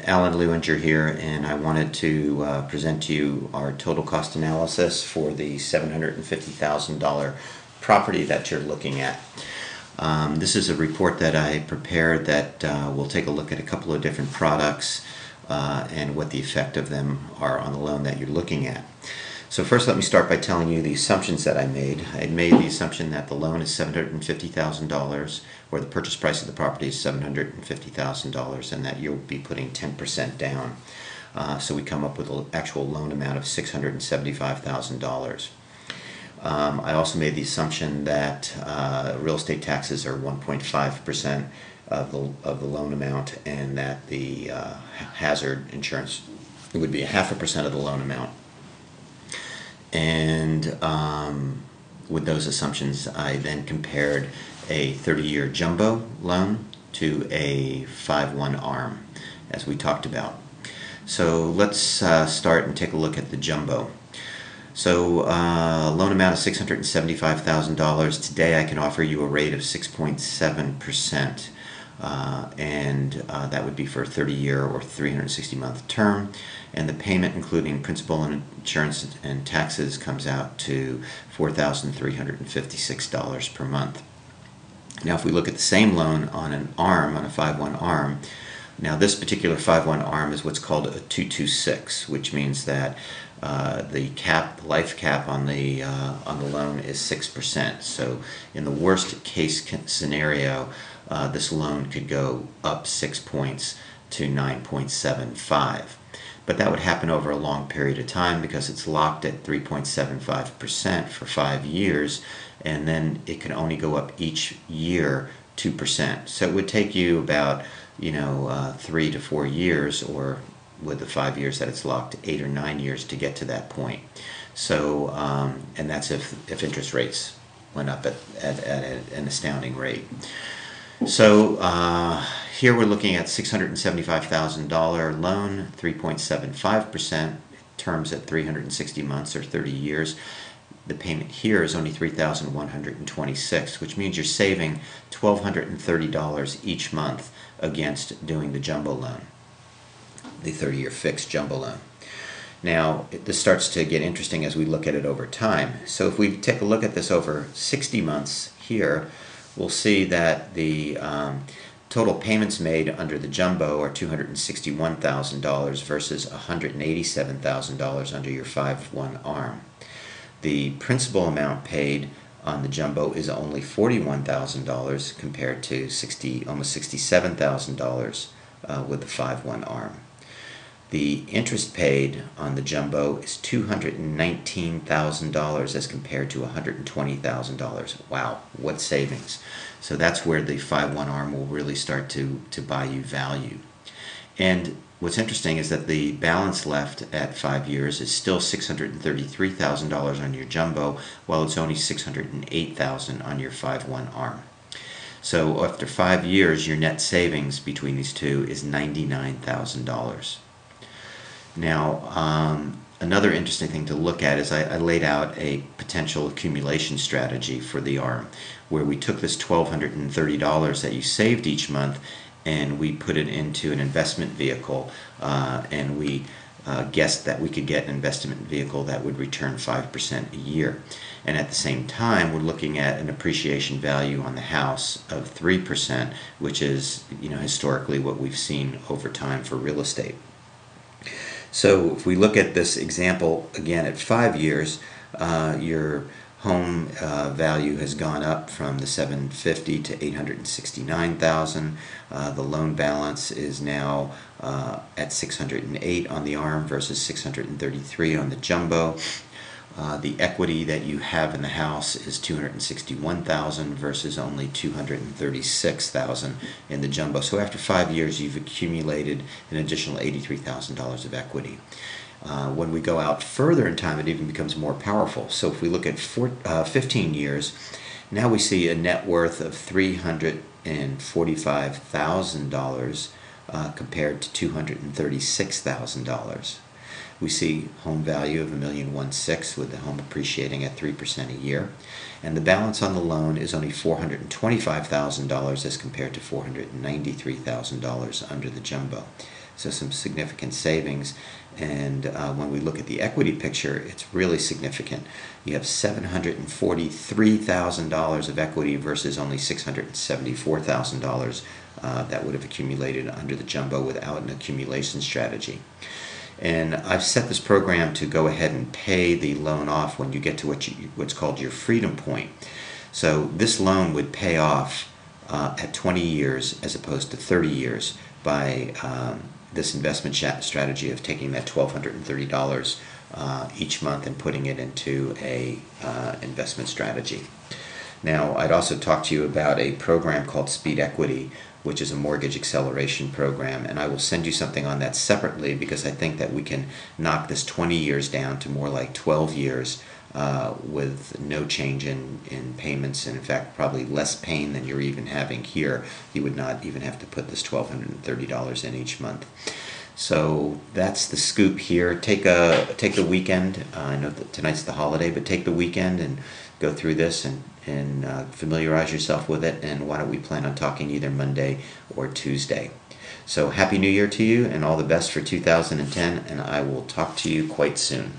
Alan Lewinger here, and I wanted to present to you our total cost analysis for the $750,000 property that you're looking at. This is a report that I prepared that will take a look at a couple of different products and what the effect of them are on the loan that you're looking at. So first, let me start by telling you the assumptions that I made. I made the assumption that the loan is $750,000, or the purchase price of the property is $750,000, and that you'll be putting 10% down. So we come up with an actual loan amount of $675,000. I also made the assumption that real estate taxes are 1.5% of the loan amount, and that the hazard insurance would be 0.5% of the loan amount. And with those assumptions, I then compared a 30-year jumbo loan to a 5/1 ARM, as we talked about. So let's start and take a look at the jumbo. So loan amount of $675,000. Today I can offer you a rate of 6.7%, and that would be for a 30-year or 360-month term. And the payment, including principal and insurance and taxes, comes out to $4,356 per month. Now, if we look at the same loan on an ARM, on a 5/1 ARM, now this particular 5/1 ARM is what's called a 226, which means that the life cap on the loan is 6%. So in the worst case scenario, this loan could go up 6 points to 9.75. But that would happen over a long period of time because it's locked at 3.75% for 5 years, and then it can only go up each year 2%. So it would take you about 3 to 4 years, or with the 5 years that it's locked, 8 or 9 years to get to that point. So and that's if interest rates went up at an astounding rate. So here we're looking at $675,000 loan, 3.75%, terms at 360 months or 30 years. The payment here is only $3,126, which means you're saving $1,230 each month against doing the jumbo loan, the 30-year fixed jumbo loan. Now, this starts to get interesting as we look at it over time. So if we take a look at this over 60 months here, we'll see that the total payments made under the jumbo are $261,000 versus $187,000 under your 5/1 ARM. The principal amount paid on the jumbo is only $41,000 compared to almost $67,000 with the 5/1 ARM. The interest paid on the jumbo is $219,000 as compared to $120,000. Wow, what savings. So that's where the 5/1 ARM will really start to buy you value. And what's interesting is that the balance left at 5 years is still $633,000 on your jumbo, while it's only $608,000 on your 5/1 ARM. So after 5 years, your net savings between these two is $99,000. Now, another interesting thing to look at is I laid out a potential accumulation strategy for the ARM, where we took this $1,230 that you saved each month and we put it into an investment vehicle, and we guessed that we could get an investment vehicle that would return 5% a year. And at the same time, we're looking at an appreciation value on the house of 3%, which is historically what we've seen over time for real estate. So if we look at this example again at 5 years, your home value has gone up from the $750,000 to $869,000. The loan balance is now at $608,000 on the ARM versus $633,000 on the jumbo. The equity that you have in the house is $261,000 versus only $236,000 in the jumbo. So after 5 years, you've accumulated an additional $83,000 of equity. When we go out further in time, it even becomes more powerful. So if we look at 15 years, now we see a net worth of $345,000 compared to $236,000. We see home value of $1,106,000 with the home appreciating at 3% a year. And the balance on the loan is only $425,000 as compared to $493,000 under the jumbo. so some significant savings. And when we look at the equity picture, it's really significant. You have $743,000 of equity versus only $674,000 that would have accumulated under the jumbo without an accumulation strategy. And I've set this program to go ahead and pay the loan off when you get to what's called your freedom point. So this loan would pay off at 20 years as opposed to 30 years by this investment strategy of taking that $1,230 each month and putting it into a investment strategy. Now, I'd also talk to you about a program called Speed Equity, which is a mortgage acceleration program, and I will send you something on that separately because I think that we can knock this 20 years down to more like 12 years with no change in payments, and in fact probably less pain than you're even having here. You would not even have to put this $1,230 in each month. So that's the scoop here. Take the weekend. I know that tonight's the holiday, but take the weekend and go through this and familiarize yourself with it. And why don't we plan on talking either Monday or Tuesday? So Happy New Year to you and all the best for 2010, and I will talk to you quite soon.